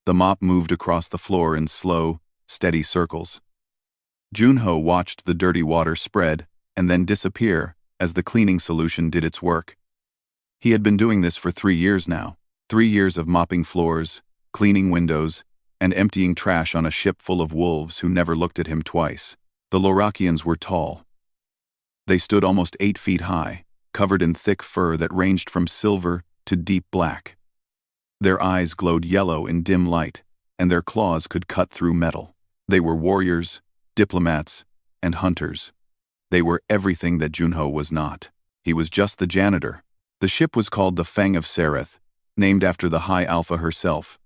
The mop moved across the floor in slow, steady circles. Junho watched the dirty water spread and then disappear as the cleaning solution did its work. He had been doing this for 3 years now. 3 years of mopping floors, cleaning windows, and emptying trash on a ship full of wolves who never looked at him twice. The Lorakians were tall. They stood almost 8 feet high, covered in thick fur that ranged from silver to deep black. Their eyes glowed yellow in dim light, and their claws could cut through metal. They were warriors, diplomats, and hunters. They were everything that Junho was not. He was just the janitor. The ship was called the Fang of Sereth, named after the High Alpha herself.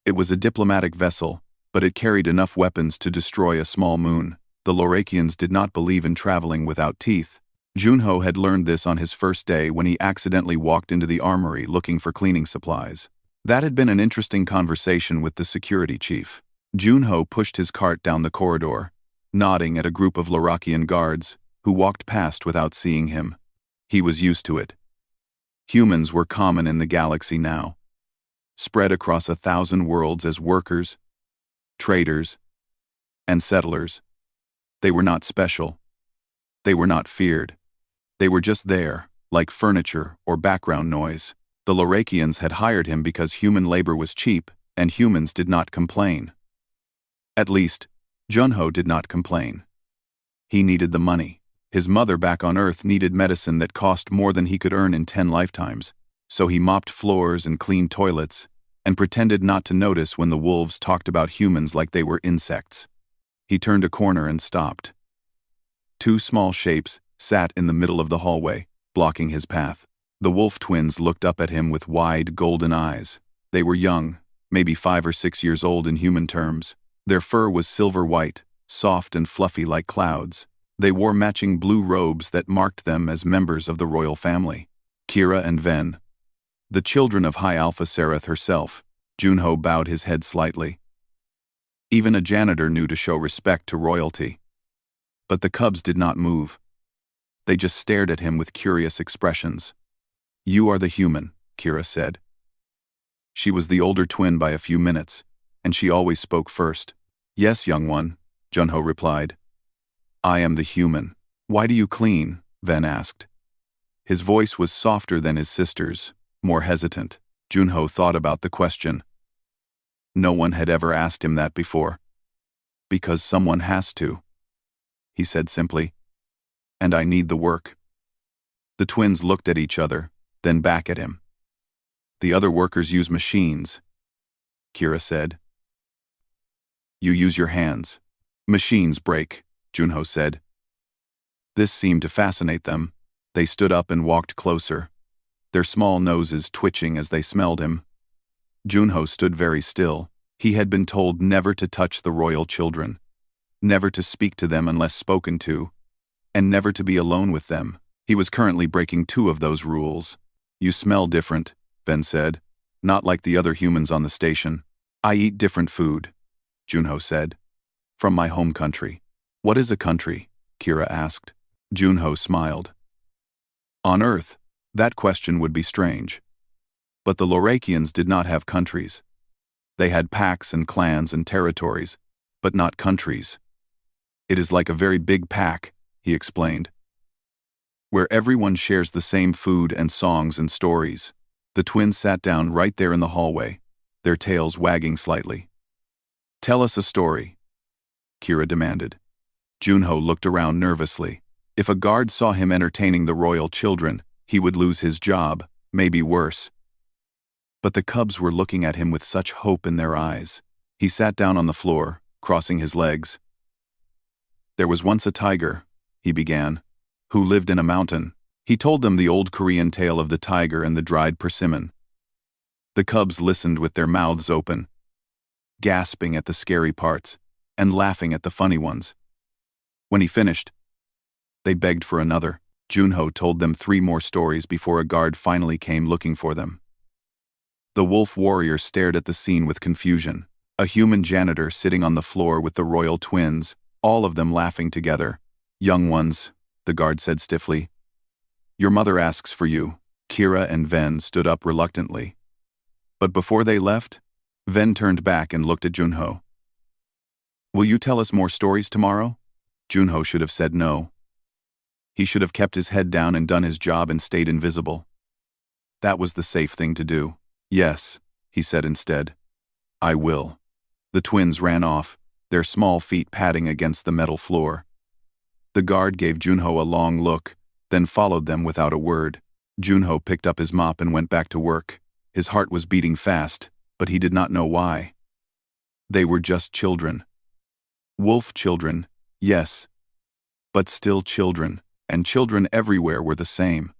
It was a diplomatic vessel, but it carried enough weapons to destroy a small moon. The Lorakians did not believe in traveling without teeth. Junho had learned this on his first day when he accidentally walked into the armory looking for cleaning supplies. That had been an interesting conversation with the security chief. Junho pushed his cart down the corridor, nodding at a group of Lorakian guards who walked past without seeing him. He was used to it. Humans were common in the galaxy now, spread across 1,000 worlds as workers, traders, and settlers. They were not special. They were not feared. They were just there, like furniture or background noise. The Lorakians had hired him because human labor was cheap, and humans did not complain. At least, Junho did not complain. He needed the money. His mother back on Earth needed medicine that cost more than he could earn in 10 lifetimes, so he mopped floors and cleaned toilets, and pretended not to notice when the wolves talked about humans like they were insects. He turned a corner and stopped. 2 small shapes sat in the middle of the hallway, blocking his path. The wolf twins looked up at him with wide, golden eyes. They were young, maybe 5 or 6 years old in human terms. Their fur was silver white, soft and fluffy like clouds. They wore matching blue robes that marked them as members of the royal family. Kira and Ven, the children of High Alpha Sereth herself. Junho bowed his head slightly. Even a janitor knew to show respect to royalty. But the cubs did not move. They just stared at him with curious expressions. "You are the human," Kira said. She was the older twin by a few minutes, and she always spoke first. "Yes, young one," Junho replied. "I am the human." "Why do you clean?" Ven asked. His voice was softer than his sister's, more hesitant. Junho thought about the question. No one had ever asked him that before. "Because someone has to," he said simply. "And I need the work." The twins looked at each other, then back at him. "The other workers use machines," Kira said. "You use your hands." "Machines break," Junho said. This seemed to fascinate them. They stood up and walked closer, their small noses twitching as they smelled him. Junho stood very still. He had been told never to touch the royal children, never to speak to them unless spoken to, and never to be alone with them. He was currently breaking 2 of those rules. "You smell different," Ben said. "Not like the other humans on the station." "I eat different food," Junho said. "From my home country." "What is a country?" Kira asked. Junho smiled. On Earth, that question would be strange. But the Lorakians did not have countries. They had packs and clans and territories, but not countries. "It is like a very big pack," he explained, "where everyone shares the same food and songs and stories." The twins sat down right there in the hallway, their tails wagging slightly. "Tell us a story," Kira demanded. Junho looked around nervously. If a guard saw him entertaining the royal children, he would lose his job, maybe worse. But the cubs were looking at him with such hope in their eyes. He sat down on the floor, crossing his legs. "There was once a tiger," he began, "who lived in a mountain." He told them the old Korean tale of the tiger and the dried persimmon. The cubs listened with their mouths open, gasping at the scary parts and laughing at the funny ones. When he finished, they begged for another. Junho told them 3 more stories before a guard finally came looking for them. The wolf warrior stared at the scene with confusion. A human janitor sitting on the floor with the royal twins, all of them laughing together. "Young ones," the guard said stiffly. "Your mother asks for you." Kira and Ven stood up reluctantly. But before they left, Ven turned back and looked at Junho. Will you tell us more stories tomorrow? Junho should have said no. He should have kept his head down and done his job and stayed invisible. That was the safe thing to do. Yes, he said instead. I will. The twins ran off, their small feet padding against the metal floor. The guard gave Junho a long look, then followed them without a word. Junho picked up his mop and went back to work. His heart was beating fast, but he did not know why. They were just children. Wolf children, yes. But still children, and children everywhere were the same.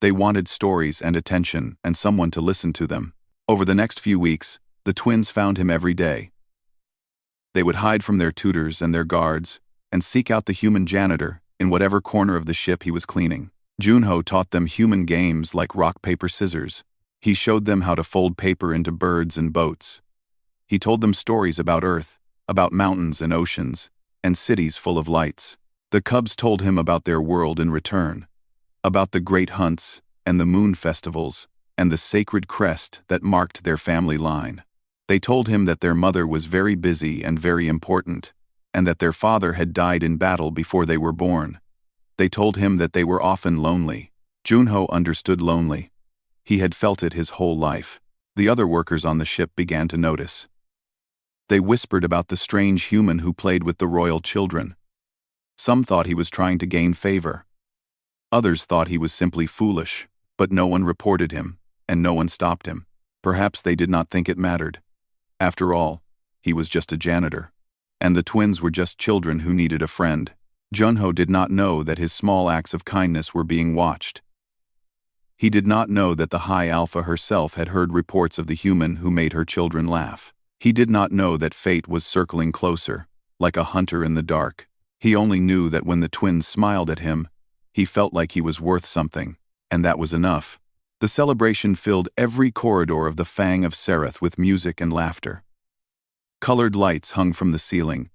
They wanted stories and attention and someone to listen to them. Over the next few weeks, the twins found him every day. They would hide from their tutors and their guards and seek out the human janitor in whatever corner of the ship he was cleaning. Junho taught them human games like rock, paper, scissors. He showed them how to fold paper into birds and boats. He told them stories about Earth, about mountains and oceans, and cities full of lights. The cubs told him about their world in return, about the great hunts and the moon festivals and the sacred crest that marked their family line. They told him that their mother was very busy and very important, and that their father had died in battle before they were born. They told him that they were often lonely. Junho understood lonely. He had felt it his whole life. The other workers on the ship began to notice. They whispered about the strange human who played with the royal children. Some thought he was trying to gain favor. Others thought he was simply foolish, but no one reported him, and no one stopped him. Perhaps they did not think it mattered. After all, he was just a janitor. And the twins were just children who needed a friend. Junho did not know that his small acts of kindness were being watched. He did not know that the High Alpha herself had heard reports of the human who made her children laugh. He did not know that fate was circling closer, like a hunter in the dark. He only knew that when the twins smiled at him, he felt like he was worth something, and that was enough. The celebration filled every corridor of the Fang of Sereth with music and laughter. Colored lights hung from the ceiling,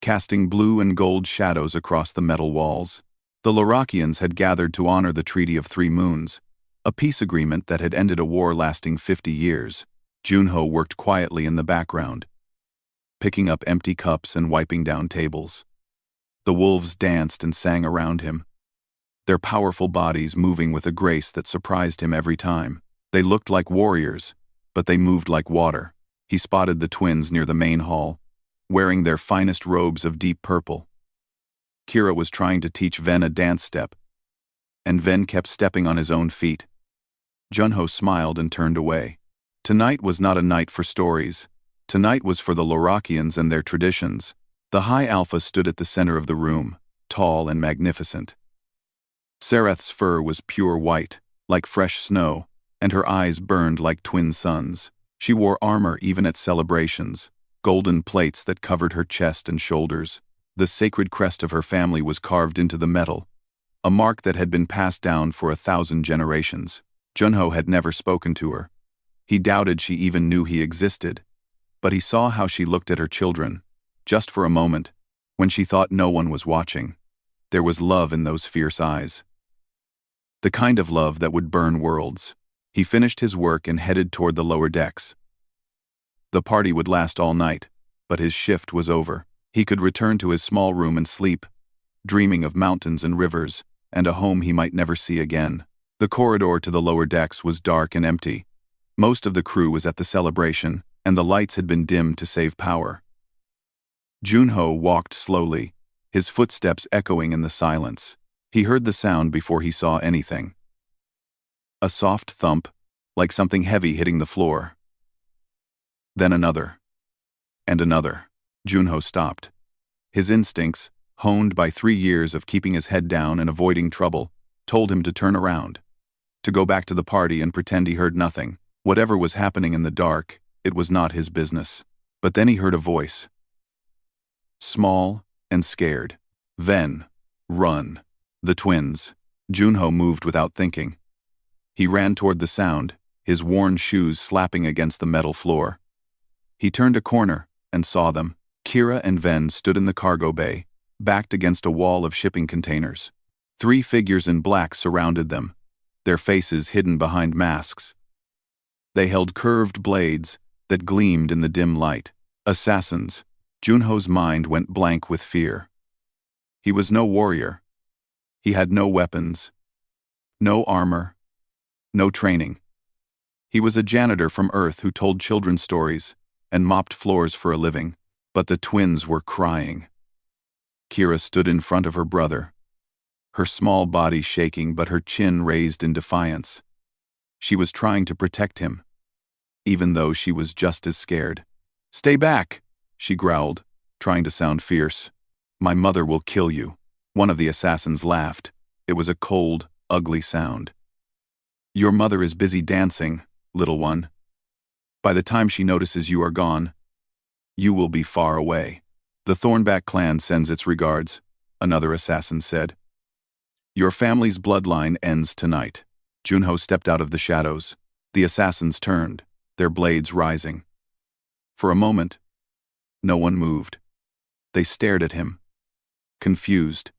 casting blue and gold shadows across the metal walls. The Lorakians had gathered to honor the Treaty of Three Moons, a peace agreement that had ended a war lasting 50 years. Junho worked quietly in the background, picking up empty cups and wiping down tables. The wolves danced and sang around him, their powerful bodies moving with a grace that surprised him every time. They looked like warriors, but they moved like water. He spotted the twins near the main hall, wearing their finest robes of deep purple. Kira was trying to teach Ven a dance step, and Ven kept stepping on his own feet. Junho smiled and turned away. Tonight was not a night for stories. Tonight was for the Lorakians and their traditions. The High Alpha stood at the center of the room, tall and magnificent. Sereth's fur was pure white, like fresh snow, and her eyes burned like twin suns. She wore armor even at celebrations, golden plates that covered her chest and shoulders. The sacred crest of her family was carved into the metal, a mark that had been passed down for 1,000 generations. Junho had never spoken to her. He doubted she even knew he existed, but he saw how she looked at her children, just for a moment, when she thought no one was watching. There was love in those fierce eyes. The kind of love that would burn worlds. He finished his work and headed toward the lower decks. The party would last all night, but his shift was over. He could return to his small room and sleep, dreaming of mountains and rivers, and a home he might never see again. The corridor to the lower decks was dark and empty. Most of the crew was at the celebration, and the lights had been dimmed to save power. Junho walked slowly, his footsteps echoing in the silence. He heard the sound before he saw anything. A soft thump, like something heavy hitting the floor. Then another. And another. Junho stopped. His instincts, honed by 3 years of keeping his head down and avoiding trouble, told him to turn around, to go back to the party and pretend he heard nothing. Whatever was happening in the dark, it was not his business. But then he heard a voice. Small and scared. Ven, run. The twins. Junho moved without thinking. He ran toward the sound, his worn shoes slapping against the metal floor. He turned a corner and saw them. Kira and Ven stood in the cargo bay, backed against a wall of shipping containers. 3 figures in black surrounded them, their faces hidden behind masks. They held curved blades that gleamed in the dim light. Assassins. Junho's mind went blank with fear. He was no warrior. He had no weapons, no armor, no training. He was a janitor from Earth who told children's stories and mopped floors for a living. But the twins were crying. Kira stood in front of her brother, her small body shaking but her chin raised in defiance. She was trying to protect him, even though she was just as scared. "Stay back," she growled, trying to sound fierce. "My mother will kill you." One of the assassins laughed. It was a cold, ugly sound. "Your mother is busy dancing, little one. By the time she notices you are gone, you will be far away." "The Thornback clan sends its regards," another assassin said. "Your family's bloodline ends tonight." Junho stepped out of the shadows. The assassins turned, their blades rising. For a moment, no one moved. They stared at him, confused.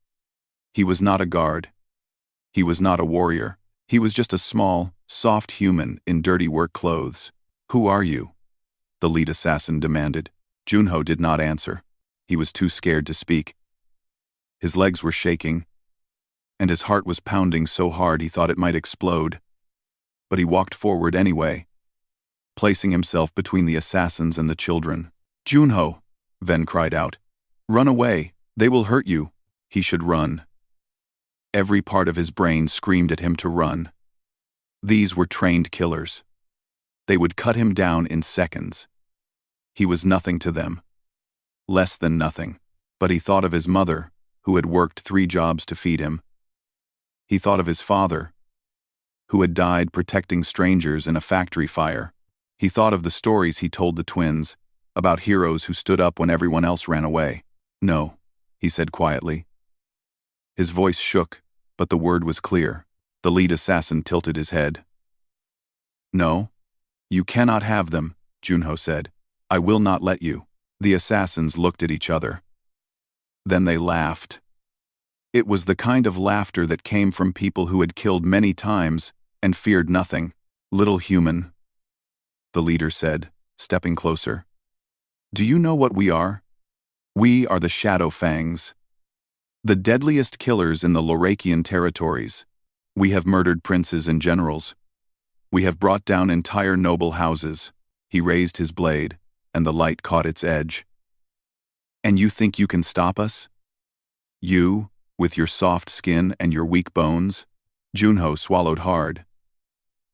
He was not a guard. He was not a warrior. He was just a small, soft human in dirty work clothes. "Who are you?" the lead assassin demanded. Junho did not answer. He was too scared to speak. His legs were shaking, and his heart was pounding so hard he thought it might explode. But he walked forward anyway, placing himself between the assassins and the children. "Junho," Ven cried out. "Run away. They will hurt you." He should run. Every part of his brain screamed at him to run. These were trained killers. They would cut him down in seconds. He was nothing to them. Less than nothing. But he thought of his mother, who had worked 3 jobs to feed him. He thought of his father, who had died protecting strangers in a factory fire. He thought of the stories he told the twins, about heroes who stood up when everyone else ran away. "No," he said quietly. His voice shook, but the word was clear. The lead assassin tilted his head. "No, you cannot have them," Junho said. "I will not let you." The assassins looked at each other. Then they laughed. It was the kind of laughter that came from people who had killed many times and feared nothing. "Little human," the leader said, stepping closer. "Do you know what we are? We are the Shadow Fangs, the deadliest killers in the Lorakian territories. We have murdered princes and generals. We have brought down entire noble houses." He raised his blade, and the light caught its edge. "And you think you can stop us? You, with your soft skin and your weak bones?" Junho swallowed hard.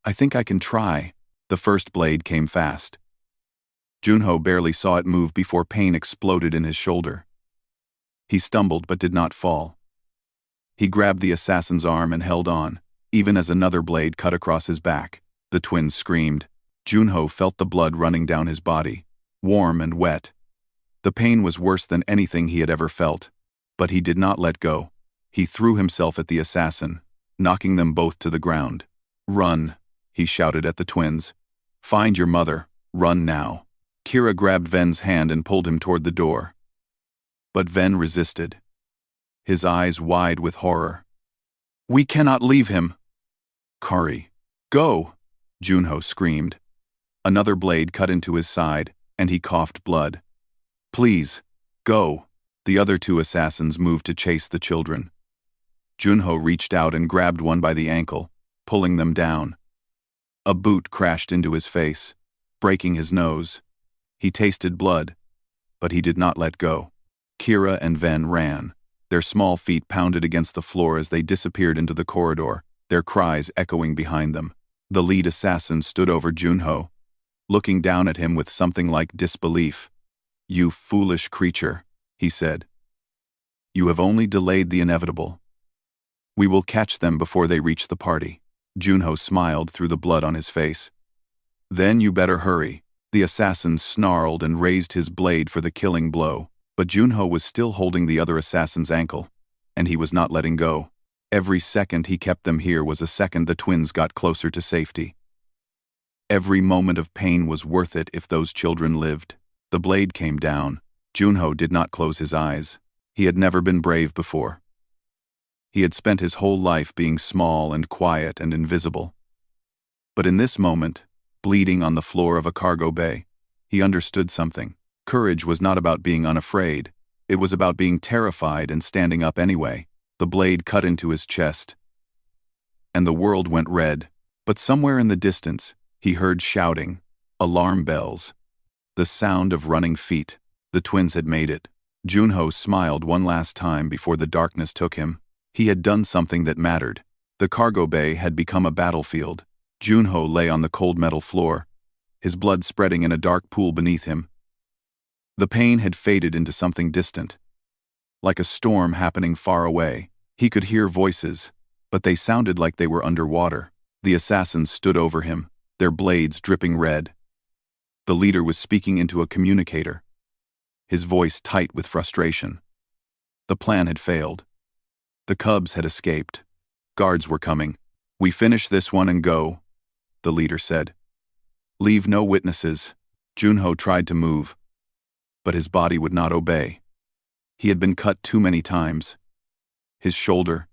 "I think I can try." The first blade came fast. Junho barely saw it move before pain exploded in his shoulder. He stumbled but did not fall. He grabbed the assassin's arm and held on, even as another blade cut across his back. The twins screamed. Junho felt the blood running down his body, warm and wet. The pain was worse than anything he had ever felt, but he did not let go. He threw himself at the assassin, knocking them both to the ground. "Run," he shouted at the twins. "Find your mother. Run now." Kira grabbed Ven's hand and pulled him toward the door. But Ven resisted, his eyes wide with horror. "We cannot leave him." "Kari, go!" Junho screamed. Another blade cut into his side, and he coughed blood. "Please, go." The other 2 assassins moved to chase the children. Junho reached out and grabbed one by the ankle, pulling them down. A boot crashed into his face, breaking his nose. He tasted blood, but he did not let go. Kira and Ven ran. Their small feet pounded against the floor as they disappeared into the corridor, their cries echoing behind them. The lead assassin stood over Junho, looking down at him with something like disbelief. "You foolish creature," he said. "You have only delayed the inevitable. We will catch them before they reach the party." Junho smiled through the blood on his face. "Then you better hurry." The assassin snarled and raised his blade for the killing blow, but Junho was still holding the other assassin's ankle, and he was not letting go. Every second he kept them here was a second the twins got closer to safety. Every moment of pain was worth it if those children lived. The blade came down. Junho did not close his eyes. He had never been brave before. He had spent his whole life being small and quiet and invisible. But in this moment, bleeding on the floor of a cargo bay, he understood something. Courage was not about being unafraid. It was about being terrified and standing up anyway. The blade cut into his chest, and the world went red. But somewhere in the distance, he heard shouting, alarm bells, the sound of running feet. The twins had made it. Junho smiled one last time before the darkness took him. He had done something that mattered. The cargo bay had become a battlefield. Junho lay on the cold metal floor, his blood spreading in a dark pool beneath him. The pain had faded into something distant. Like a storm happening far away, he could hear voices, but they sounded like they were underwater. The assassins stood over him, their blades dripping red. The leader was speaking into a communicator, his voice tight with frustration. The plan had failed. The cubs had escaped. Guards were coming. "We finish this one and go," the leader said. "Leave no witnesses." Junho tried to move, but his body would not obey. He had been cut too many times. His shoulder,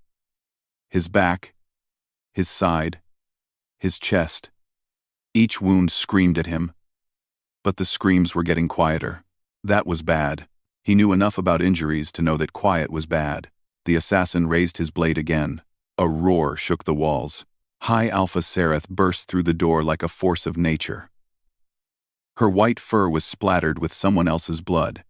his back, his side, his chest. Each wound screamed at him, but the screams were getting quieter. That was bad. He knew enough about injuries to know that quiet was bad. The assassin raised his blade again. A roar shook the walls. High Alpha Sereth burst through the door like a force of nature. Her white fur was splattered with someone else's blood,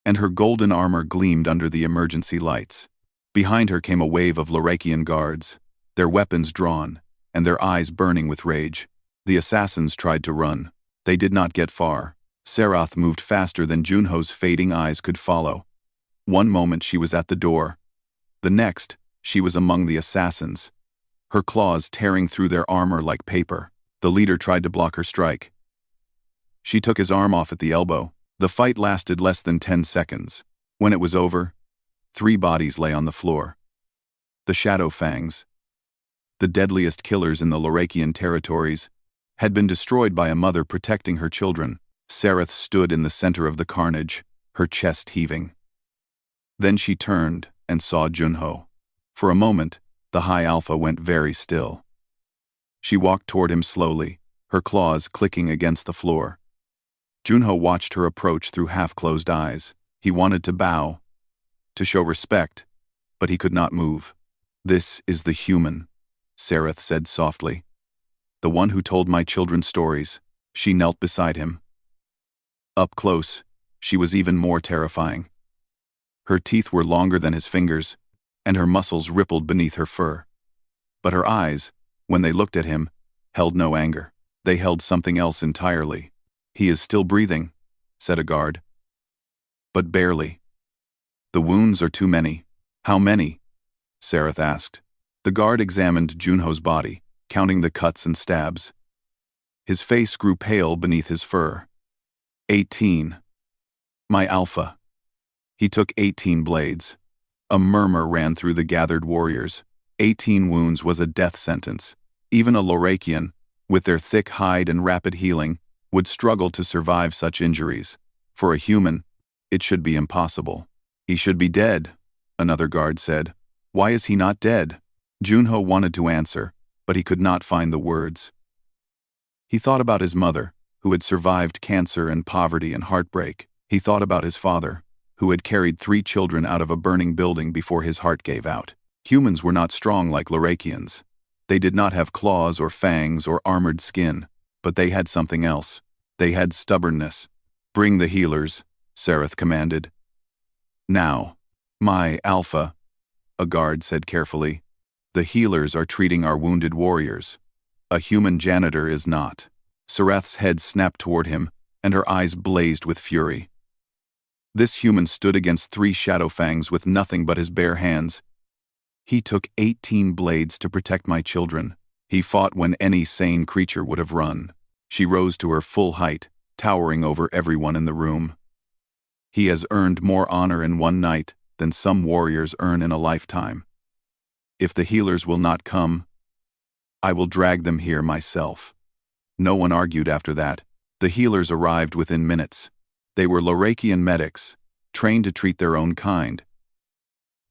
and her golden armor gleamed under the emergency lights. Behind her came a wave of Lorakian guards, their weapons drawn, and their eyes burning with rage. The assassins tried to run. They did not get far. Sereth moved faster than Junho's fading eyes could follow. One moment she was at the door. The next, she was among the assassins, her claws tearing through their armor like paper. The leader tried to block her strike. She took his arm off at the elbow. The fight lasted less than 10 seconds. When it was over, 3 bodies lay on the floor. The Shadow Fangs, the deadliest killers in the Lorakian territories, had been destroyed by a mother protecting her children. Sereth stood in the center of the carnage, her chest heaving. Then she turned and saw Junho. For a moment, the High Alpha went very still. She walked toward him slowly, her claws clicking against the floor. Junho watched her approach through half-closed eyes. He wanted to bow, to show respect, but he could not move. "This is the human," Sereth said softly. "The one who told my children stories." She knelt beside him. Up close, she was even more terrifying. Her teeth were longer than his fingers, and her muscles rippled beneath her fur. But her eyes, when they looked at him, held no anger. They held something else entirely. "He is still breathing," said a guard. "But barely. The wounds are too many." "How many?" Sereth asked. The guard examined Junho's body, counting the cuts and stabs. His face grew pale beneath his fur. 18. My Alpha. He took 18 blades. A murmur ran through the gathered warriors. 18 wounds was a death sentence. Even a Lorakian, with their thick hide and rapid healing, would struggle to survive such injuries. For a human, it should be impossible. "He should be dead," another guard said. "Why is he not dead?" Junho wanted to answer, but he could not find the words. He thought about his mother, who had survived cancer and poverty and heartbreak. He thought about his father, who had carried 3 children out of a burning building before his heart gave out. Humans were not strong like Lorakians. They did not have claws or fangs or armored skin, but they had something else. They had stubbornness. "Bring the healers," Sereth commanded. "Now, my Alpha," a guard said carefully. "The healers are treating our wounded warriors. A human janitor is not." Sereth's head snapped toward him, and her eyes blazed with fury. This human stood against 3 shadow fangs with nothing but his bare hands. "He took 18 blades to protect my children. He fought when any sane creature would have run." She rose to her full height, towering over everyone in the room. "He has earned more honor in one night than some warriors earn in a lifetime. If the healers will not come, I will drag them here myself." No one argued after that. The healers arrived within minutes. They were Lorakian medics, trained to treat their own kind.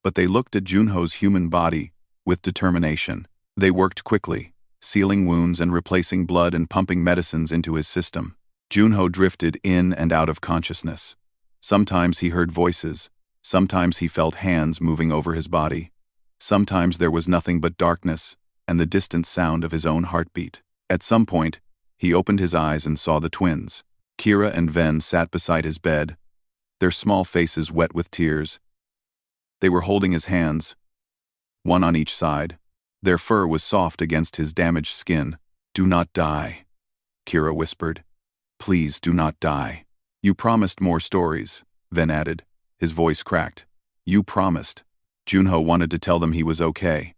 But they looked at Junho's human body with determination. They worked quickly, sealing wounds and replacing blood and pumping medicines into his system. Junho drifted in and out of consciousness. Sometimes he heard voices, sometimes he felt hands moving over his body. Sometimes there was nothing but darkness and the distant sound of his own heartbeat. At some point, he opened his eyes and saw the twins. Kira and Ven sat beside his bed, their small faces wet with tears. They were holding his hands, one on each side. Their fur was soft against his damaged skin. "Do not die," Kira whispered. "Please do not die." "You promised more stories," Ven added. His voice cracked. "You promised." Junho wanted to tell them he was okay.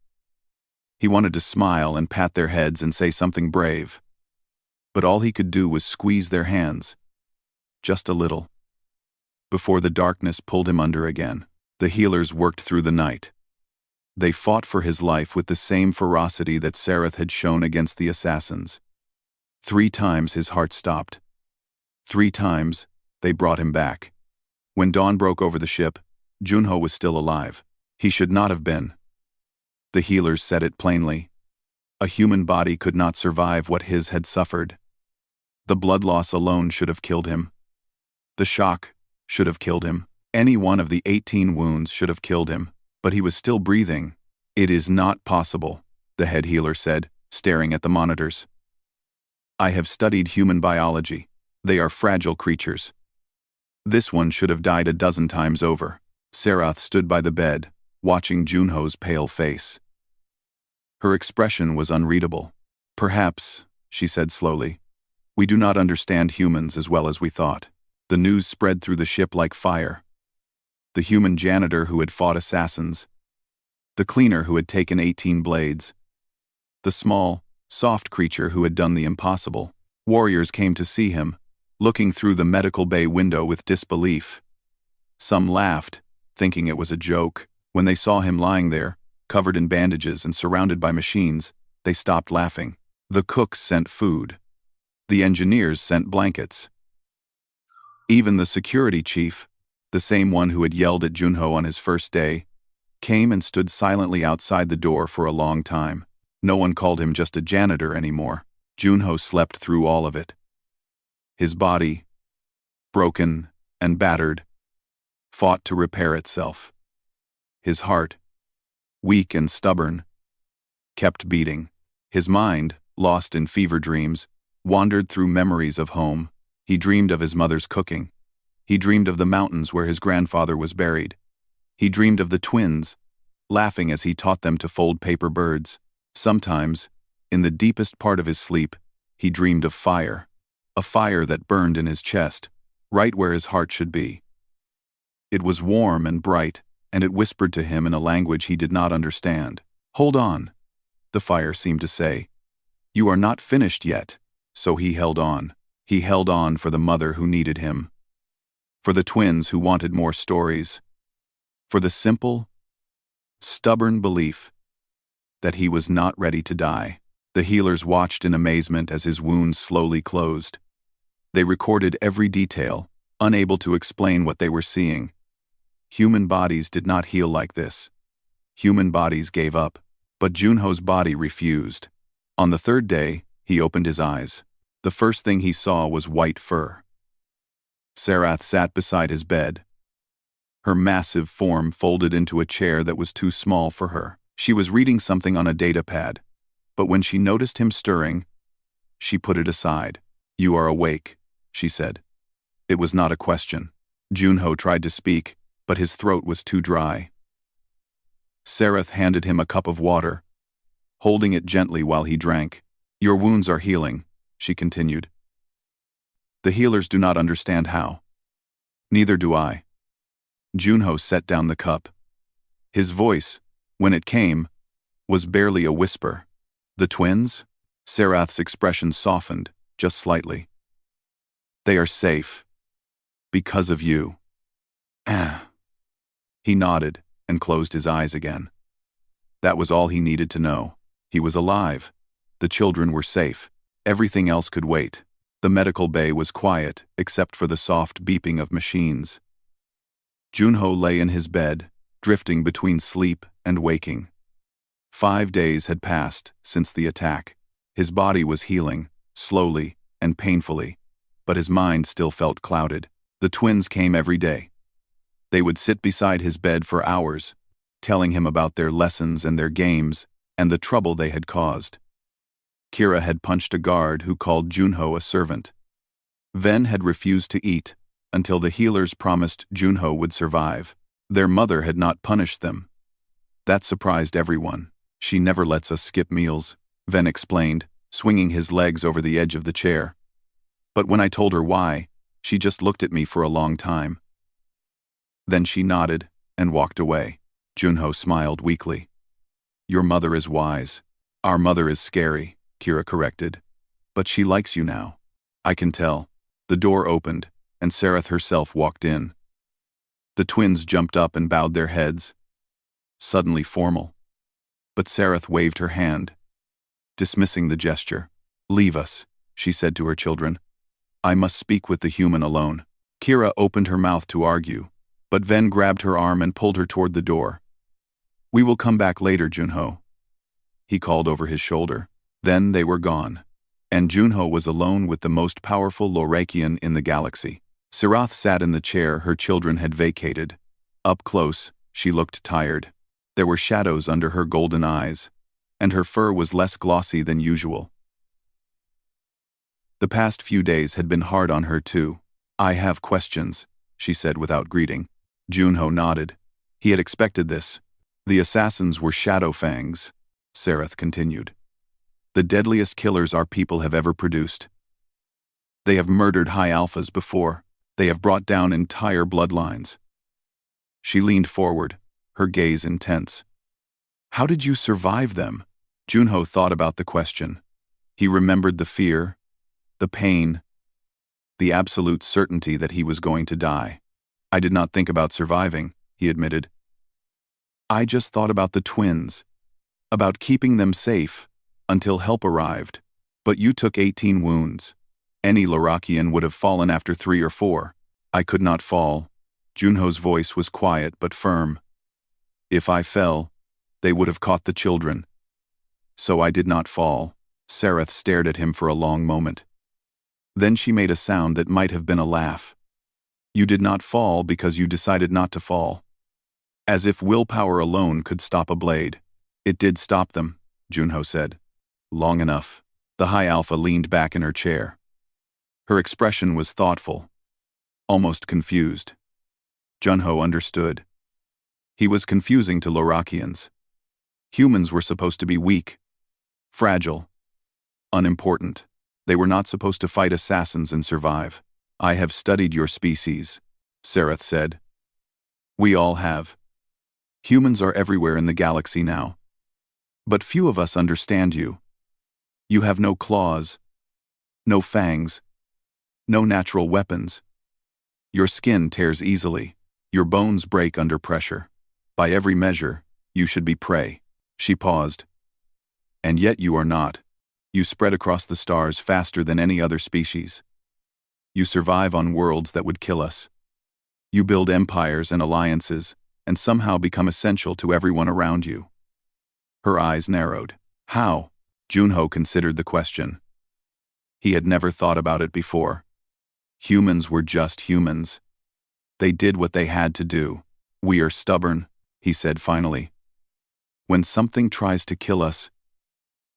He wanted to smile and pat their heads and say something brave. But all he could do was squeeze their hands. Just a little. Before the darkness pulled him under again, the healers worked through the night. They fought for his life with the same ferocity that Sareth had shown against the assassins. 3 times his heart stopped. 3 times, they brought him back. When dawn broke over the ship, Junho was still alive. He should not have been. The healers said it plainly. A human body could not survive what his had suffered. The blood loss alone should have killed him. The shock should have killed him. Any one of the 18 wounds should have killed him, but he was still breathing. "It is not possible," the head healer said, staring at the monitors. "I have studied human biology. They are fragile creatures. This one should have died a dozen times over." Sareth stood by the bed, watching Junho's pale face. Her expression was unreadable. "Perhaps," she said slowly, "we do not understand humans as well as we thought." The news spread through the ship like fire. The human janitor who had fought assassins. The cleaner who had taken 18 blades. The small, soft creature who had done the impossible. Warriors came to see him, looking through the medical bay window with disbelief. Some laughed, thinking it was a joke. When they saw him lying there, covered in bandages and surrounded by machines, they stopped laughing. The cooks sent food. The engineers sent blankets. Even the security chief, the same one who had yelled at Junho on his first day, came and stood silently outside the door for a long time. No one called him just a janitor anymore. Junho slept through all of it. His body, broken and battered, fought to repair itself. His heart, weak and stubborn, kept beating. His mind, lost in fever dreams, wandered through memories of home. He dreamed of his mother's cooking. He dreamed of the mountains where his grandfather was buried. He dreamed of the twins, laughing as he taught them to fold paper birds. Sometimes, in the deepest part of his sleep, he dreamed of fire. A fire that burned in his chest, right where his heart should be. It was warm and bright, and it whispered to him in a language he did not understand. "Hold on," the fire seemed to say. "You are not finished yet." So he held on. He held on for the mother who needed him. For the twins who wanted more stories. For the simple, stubborn belief that he was not ready to die. The healers watched in amazement as his wounds slowly closed. They recorded every detail, unable to explain what they were seeing. Human bodies did not heal like this. Human bodies gave up, but Junho's body refused. On the 3rd day, he opened his eyes. The first thing he saw was white fur. Sareth sat beside his bed, her massive form folded into a chair that was too small for her. She was reading something on a datapad, but when she noticed him stirring, she put it aside. "You are awake," she said. It was not a question. Junho tried to speak, but his throat was too dry. Sareth handed him a cup of water, holding it gently while he drank. "Your wounds are healing," she continued. "The healers do not understand how. Neither do I." Junho set down the cup. His voice, when it came, was barely a whisper. "The twins?" Sareth's expression softened, just slightly. "They are safe. Because of you." He nodded and closed his eyes again. That was all he needed to know. He was alive. The children were safe. Everything else could wait. The medical bay was quiet, except for the soft beeping of machines. Junho lay in his bed, drifting between sleep and waking. 5 days had passed since the attack. His body was healing, slowly and painfully. but his mind still felt clouded. The twins came every day. They would sit beside his bed for hours, telling him about their lessons and their games and the trouble they had caused. Kira had punched a guard who called Junho a servant. Ven had refused to eat until the healers promised Junho would survive. Their mother had not punished them. That surprised everyone. She never lets us skip meals, Ven explained, swinging his legs over the edge of the chair. But when I told her why, she just looked at me for a long time. Then she nodded and walked away. Junho smiled weakly. Your mother is wise. Our mother is scary, Kira corrected. But she likes you now. I can tell. The door opened, and Sareth herself walked in. The twins jumped up and bowed their heads, suddenly formal. But Sareth waved her hand, dismissing the gesture. Leave us, she said to her children. I must speak with the human alone. Kira opened her mouth to argue, but Ven grabbed her arm and pulled her toward the door. We will come back later, Junho, he called over his shoulder. Then they were gone, and Junho was alone with the most powerful Lorakian in the galaxy. Sirath sat in the chair her children had vacated. Up close, she looked tired. There were shadows under her golden eyes, and her fur was less glossy than usual. The past few days had been hard on her too. I have questions, she said without greeting. Junho nodded. He had expected this. The assassins were Shadowfangs, Sareth continued. The deadliest killers our people have ever produced. They have murdered high alphas before. They have brought down entire bloodlines. She leaned forward, her gaze intense. How did you survive them? Junho thought about the question. He remembered the fear, the pain, the absolute certainty that he was going to die. I did not think about surviving, he admitted. I just thought about the twins, about keeping them safe until help arrived. But you took 18 wounds. Any Lorakian would have fallen after 3 or 4. I could not fall. Junho's voice was quiet but firm. If I fell, they would have caught the children. So I did not fall. Sareth stared at him for a long moment. Then she made a sound that might have been a laugh. You did not fall because you decided not to fall. As if willpower alone could stop a blade. It did stop them, Junho said. Long enough. The high alpha leaned back in her chair. Her expression was thoughtful, almost confused. Junho understood. He was confusing to Lorakians. Humans were supposed to be weak, fragile, unimportant. They were not supposed to fight assassins and survive. I have studied your species, Sareth said. We all have. Humans are everywhere in the galaxy now. But few of us understand you. You have no claws, no fangs, no natural weapons. Your skin tears easily. Your bones break under pressure. By every measure, you should be prey. She paused. And yet you are not. You spread across the stars faster than any other species. You survive on worlds that would kill us. You build empires and alliances, and somehow become essential to everyone around you. Her eyes narrowed. How? Junho considered the question. He had never thought about it before. Humans were just humans. They did what they had to do. We are stubborn, he said finally. When something tries to kill us,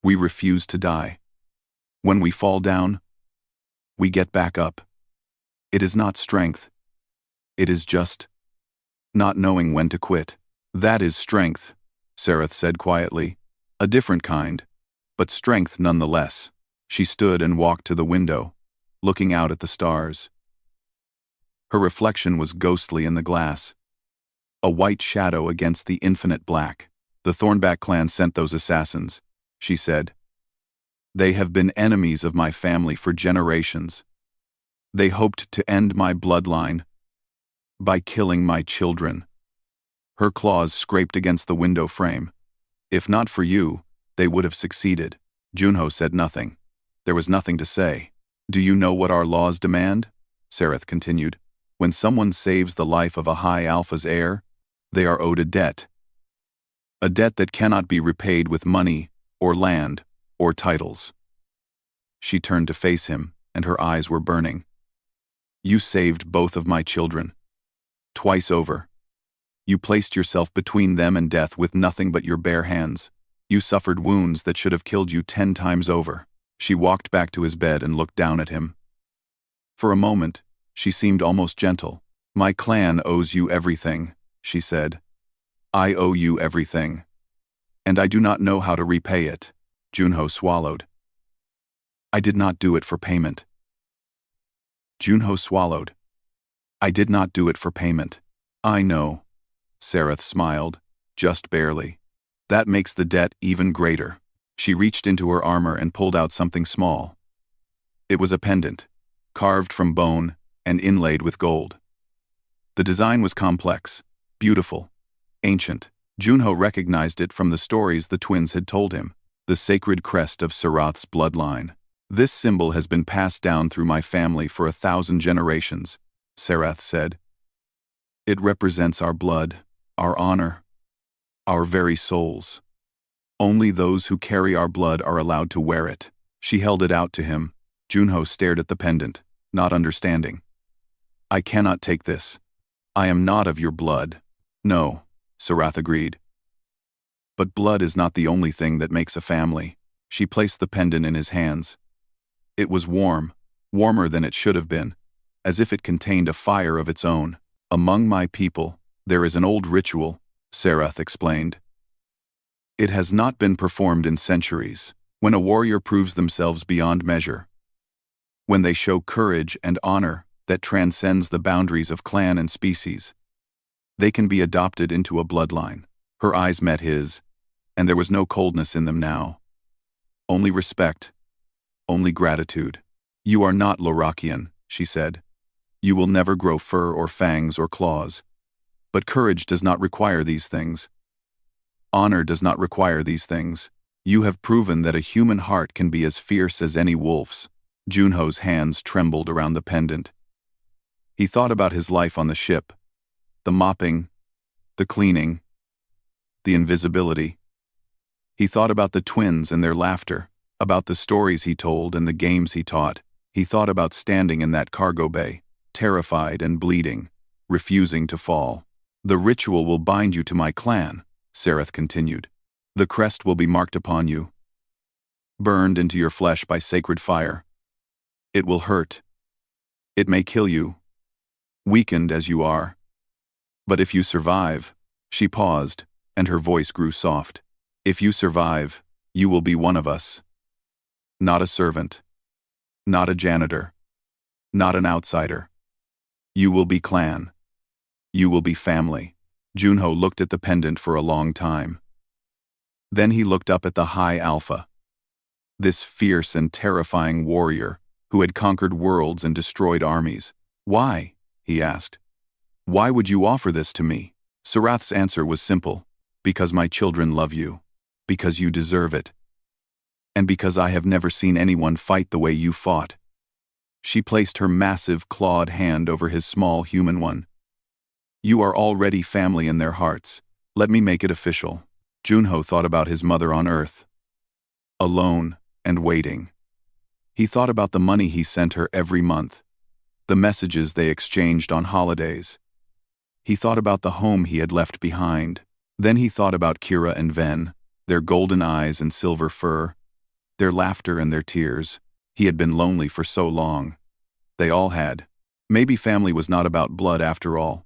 we refuse to die. When we fall down, we get back up. It is not strength. It is just not knowing when to quit. That is strength, Sareth said quietly. A different kind, but strength nonetheless. She stood and walked to the window, looking out at the stars. Her reflection was ghostly in the glass, a white shadow against the infinite black. The Thornback clan sent those assassins, she said. They have been enemies of my family for generations. They hoped to end my bloodline by killing my children. Her claws scraped against the window frame. If not for you, they would have succeeded. Junho said nothing. There was nothing to say. Do you know what our laws demand? Sareth continued. When someone saves the life of a high alpha's heir, they are owed a debt. A debt that cannot be repaid with money, or land, or titles. She turned to face him, and her eyes were burning. You saved both of my children. Twice over. You placed yourself between them and death with nothing but your bare hands. You suffered wounds that should have killed you 10 times over. She walked back to his bed and looked down at him. For a moment, she seemed almost gentle. My clan owes you everything, she said. I owe you everything. And I do not know how to repay it. Junho swallowed. I did not do it for payment. Junho swallowed. I did not do it for payment. I know. Sareth smiled, just barely. That makes the debt even greater. She reached into her armor and pulled out something small. It was a pendant, carved from bone and inlaid with gold. The design was complex, beautiful, ancient. Junho recognized it from the stories the twins had told him, the sacred crest of Sarath's bloodline. This symbol has been passed down through my family for 1,000 generations, Sarath said. It represents our blood, our honor, our very souls. Only those who carry our blood are allowed to wear it. She held it out to him. Junho stared at the pendant, not understanding. I cannot take this. I am not of your blood. No, Sarath agreed. But blood is not the only thing that makes a family. She placed the pendant in his hands. It was warm, warmer than it should have been, as if it contained a fire of its own. Among my people, there is an old ritual, Sarath explained. It has not been performed in centuries. When a warrior proves themselves beyond measure, when they show courage and honor that transcends the boundaries of clan and species, they can be adopted into a bloodline. Her eyes met his, and there was no coldness in them now. Only respect, only gratitude. You are not Lorakian, she said. You will never grow fur or fangs or claws. But courage does not require these things. Honor does not require these things. You have proven that a human heart can be as fierce as any wolf's. Junho's hands trembled around the pendant. He thought about his life on the ship. The mopping, the cleaning, the invisibility. He thought about the twins and their laughter, about the stories he told and the games he taught. He thought about standing in that cargo bay, terrified and bleeding, refusing to fall. The ritual will bind you to my clan, Sarath continued. The crest will be marked upon you, burned into your flesh by sacred fire. It will hurt. It may kill you, weakened as you are. But if you survive, she paused, and her voice grew soft. If you survive, you will be one of us. Not a servant. Not a janitor. Not an outsider. You will be clan. You will be family. Junho looked at the pendant for a long time. Then he looked up at the High Alpha. This fierce and terrifying warrior who had conquered worlds and destroyed armies. Why? He asked. Why would you offer this to me? Sarath's answer was simple. Because my children love you. Because you deserve it. And because I have never seen anyone fight the way you fought. She placed her massive, clawed hand over his small human one. You are already family in their hearts. Let me make it official. Junho thought about his mother on Earth. Alone and waiting. He thought about the money he sent her every month. The messages they exchanged on holidays. He thought about the home he had left behind. Then he thought about Kira and Ven, their golden eyes and silver fur, their laughter and their tears. He had been lonely for so long. They all had. Maybe family was not about blood after all.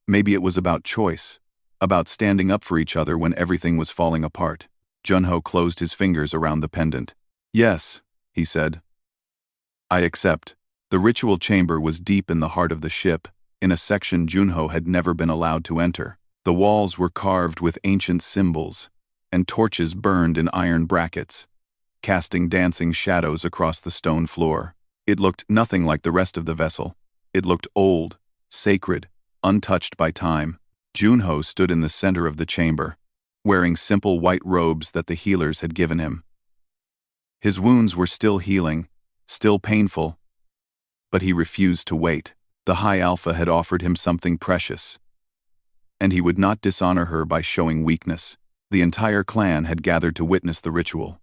Maybe it was about choice, about standing up for each other when everything was falling apart. Junho closed his fingers around the pendant. Yes, he said. I accept. The ritual chamber was deep in the heart of the ship, in a section Junho had never been allowed to enter. The walls were carved with ancient symbols, and torches burned in iron brackets, casting dancing shadows across the stone floor. It looked nothing like the rest of the vessel. It looked old, sacred, untouched by time. Junho stood in the center of the chamber, wearing simple white robes that the healers had given him. His wounds were still healing, still painful, but he refused to wait. The High Alpha had offered him something precious, and he would not dishonor her by showing weakness. The entire clan had gathered to witness the ritual.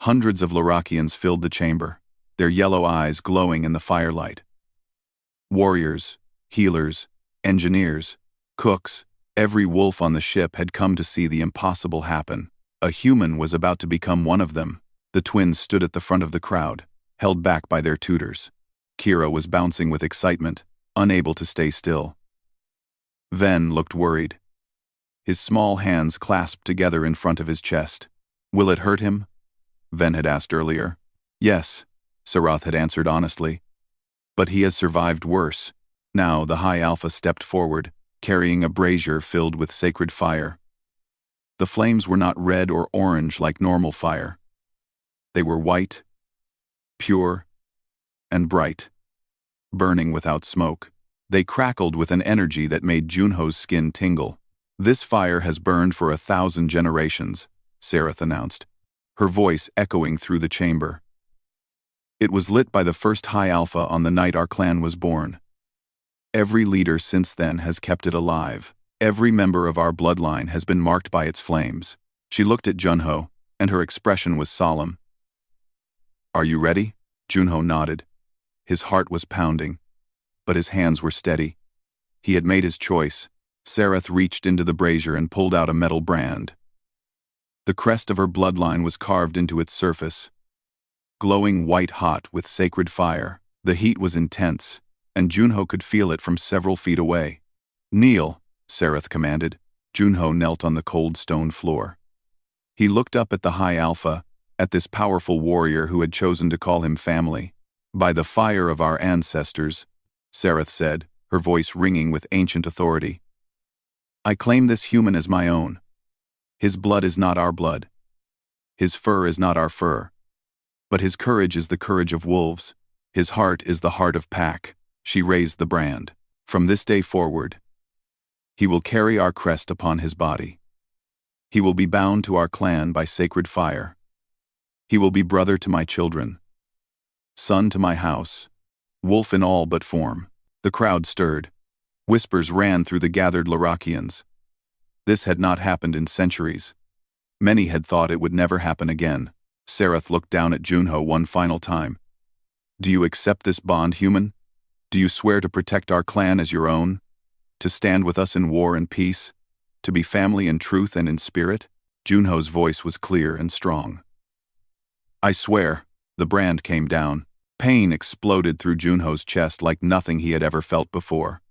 Hundreds of Lorakians filled the chamber, their yellow eyes glowing in the firelight. Warriors, healers, engineers, cooks, every wolf on the ship had come to see the impossible happen. A human was about to become one of them. The twins stood at the front of the crowd, held back by their tutors. Kira was bouncing with excitement, unable to stay still. Ven looked worried. His small hands clasped together in front of his chest. "Will it hurt him?" Ven had asked earlier. "Yes," Sarath had answered honestly. "But he has survived worse." Now the High Alpha stepped forward, carrying a brazier filled with sacred fire. The flames were not red or orange like normal fire. They were white, pure, and bright, burning without smoke. They crackled with an energy that made Junho's skin tingle. "This fire has burned for 1,000 generations," Sarath announced, her voice echoing through the chamber. "It was lit by the first High Alpha on the night our clan was born. Every leader since then has kept it alive. Every member of our bloodline has been marked by its flames." She looked at Junho, and her expression was solemn. "Are you ready?" Junho nodded. His heart was pounding, but his hands were steady. He had made his choice. Sarath reached into the brazier and pulled out a metal brand. The crest of her bloodline was carved into its surface, glowing white-hot with sacred fire. The heat was intense, and Junho could feel it from several feet away. "Kneel," Sarath commanded. Junho knelt on the cold stone floor. He looked up at the High Alpha, at this powerful warrior who had chosen to call him family. "By the fire of our ancestors," Sarath said, her voice ringing with ancient authority, "I claim this human as my own. His blood is not our blood. His fur is not our fur. But his courage is the courage of wolves. His heart is the heart of pack." She raised the brand. "From this day forward, he will carry our crest upon his body. He will be bound to our clan by sacred fire. He will be brother to my children, son to my house, wolf in all but form." The crowd stirred. Whispers ran through the gathered Larakians. This had not happened in centuries. Many had thought it would never happen again. Sarath looked down at Junho one final time. "Do you accept this bond, human? Do you swear to protect our clan as your own? To stand with us in war and peace? To be family in truth and in spirit?" Junho's voice was clear and strong. "I swear." The brand came down. Pain exploded through Junho's chest like nothing he had ever felt before.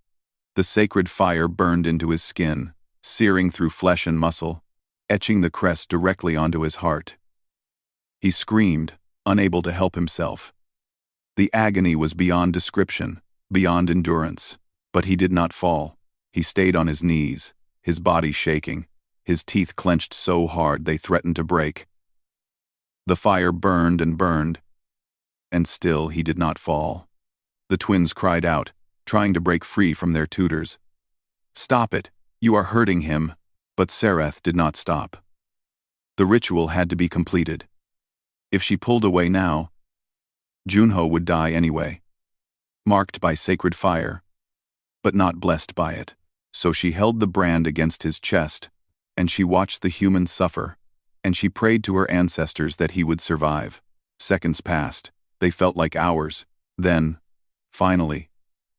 The sacred fire burned into his skin, searing through flesh and muscle, etching the crest directly onto his heart. He screamed, unable to help himself. The agony was beyond description, beyond endurance. But he did not fall. He stayed on his knees, his body shaking, his teeth clenched so hard they threatened to break. The fire burned, and still he did not fall. The twins cried out, trying to break free from their tutors. "Stop it! You are hurting him!" But Sarath did not stop. The ritual had to be completed. If she pulled away now, Junho would die anyway, marked by sacred fire, but not blessed by it. So she held the brand against his chest, and she watched the human suffer, and she prayed to her ancestors that he would survive. Seconds passed. They felt like hours. Then, finally,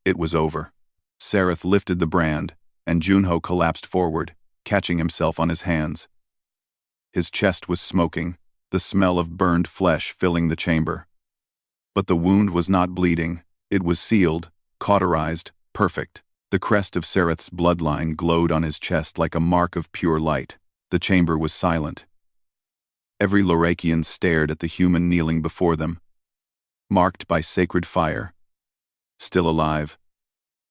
it was over. Sarath lifted the brand, and Junho collapsed forward, catching himself on his hands. His chest was smoking, the smell of burned flesh filling the chamber. But the wound was not bleeding. It was sealed, cauterized, perfect. The crest of Sarath's bloodline glowed on his chest like a mark of pure light. The chamber was silent. Every Lorakian stared at the human kneeling before them, marked by sacred fire. Still alive,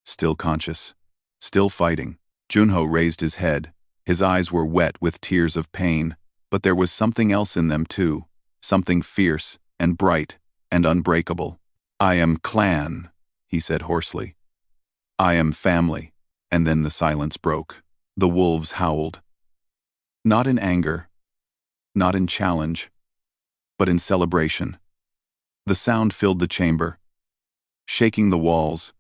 still conscious, still fighting. Junho raised his head. His eyes were wet with tears of pain, but there was something else in them too, something fierce and bright and unbreakable. "I am clan," he said hoarsely. "I am family." And then the silence broke. The wolves howled. Not in anger, not in challenge, but in celebration. The sound filled the chamber, shaking the walls,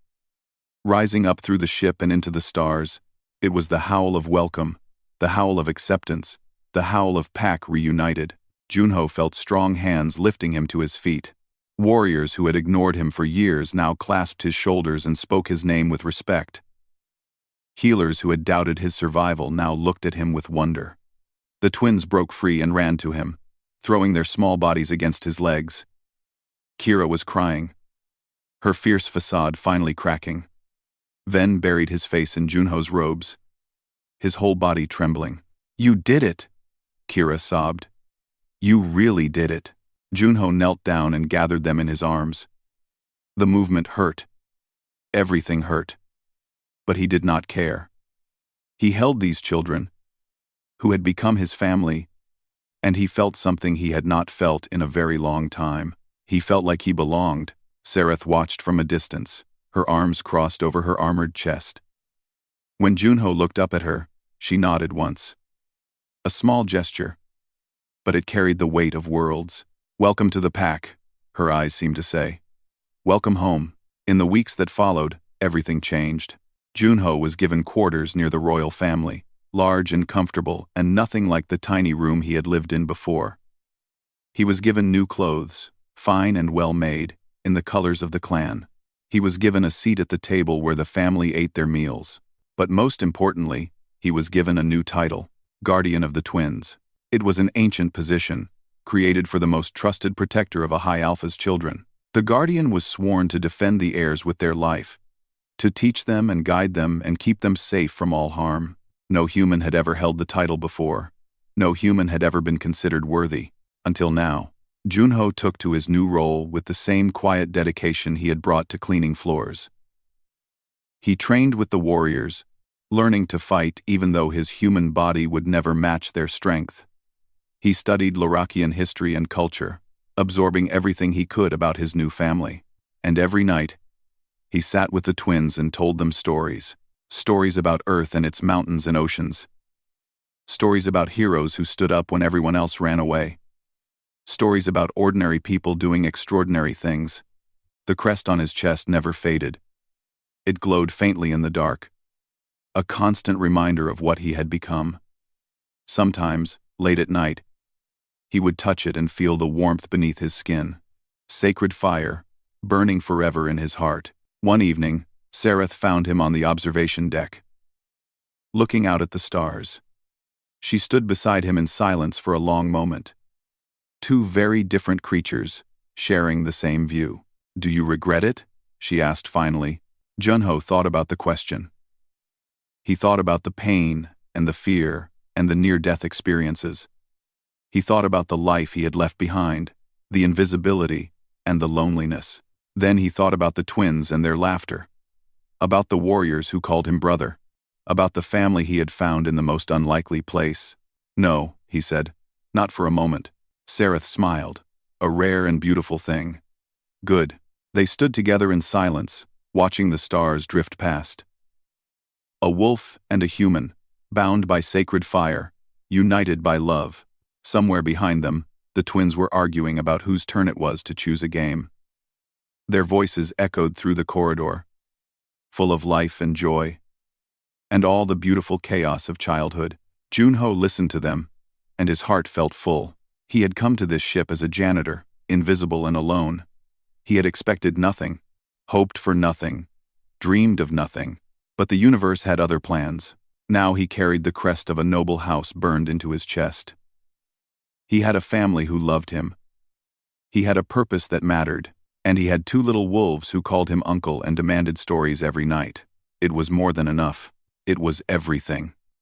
rising up through the ship and into the stars. It was the howl of welcome, the howl of acceptance, the howl of pack reunited. Junho felt strong hands lifting him to his feet. Warriors who had ignored him for years now clasped his shoulders and spoke his name with respect. Healers who had doubted his survival now looked at him with wonder. The twins broke free and ran to him, throwing their small bodies against his legs. Kira was crying, her fierce facade finally cracking. Ven buried his face in Junho's robes, his whole body trembling. "You did it!" Kira sobbed. "You really did it." Junho knelt down and gathered them in his arms. The movement hurt. Everything hurt. But he did not care. He held these children, who had become his family, and he felt something he had not felt in a very long time. He felt like he belonged. Sereth watched from a distance, her arms crossed over her armored chest. When Junho looked up at her, she nodded once. A small gesture, but it carried the weight of worlds. "Welcome to the pack," her eyes seemed to say. "Welcome home." In the weeks that followed, everything changed. Junho was given quarters near the royal family, large and comfortable and nothing like the tiny room he had lived in before. He was given new clothes, fine and well made, in the colors of the clan. He was given a seat at the table where the family ate their meals. But most importantly, he was given a new title, Guardian of the Twins. It was an ancient position, created for the most trusted protector of a High Alpha's children. The Guardian was sworn to defend the heirs with their life, to teach them and guide them and keep them safe from all harm. No human had ever held the title before. No human had ever been considered worthy, until now. Junho took to his new role with the same quiet dedication he had brought to cleaning floors. He trained with the warriors, learning to fight even though his human body would never match their strength. He studied Larakian history and culture, absorbing everything he could about his new family. And every night, he sat with the twins and told them stories. Stories about Earth and its mountains and oceans. Stories about heroes who stood up when everyone else ran away. Stories about ordinary people doing extraordinary things. The crest on his chest never faded. It glowed faintly in the dark, a constant reminder of what he had become. Sometimes, late at night, he would touch it and feel the warmth beneath his skin. Sacred fire, burning forever in his heart. One evening, Sereth found him on the observation deck, looking out at the stars. She stood beside him in silence for a long moment. Two very different creatures, sharing the same view. "Do you regret it?" she asked finally. Junho thought about the question. He thought about the pain and the fear and the near-death experiences. He thought about the life he had left behind, the invisibility and the loneliness. Then he thought about the twins and their laughter, about the warriors who called him brother, about the family he had found in the most unlikely place. "No," he said, "not for a moment." Sereth smiled, a rare and beautiful thing. "Good." They stood together in silence, watching the stars drift past. A wolf and a human, bound by sacred fire, united by love. Somewhere behind them, the twins were arguing about whose turn it was to choose a game. Their voices echoed through the corridor, full of life and joy, and all the beautiful chaos of childhood. Junho listened to them, and his heart felt full. He had come to this ship as a janitor, invisible and alone. He had expected nothing, hoped for nothing, dreamed of nothing. But the universe had other plans. Now he carried the crest of a noble house burned into his chest. He had a family who loved him. He had a purpose that mattered, and he had two little wolves who called him uncle and demanded stories every night. It was more than enough. It was everything.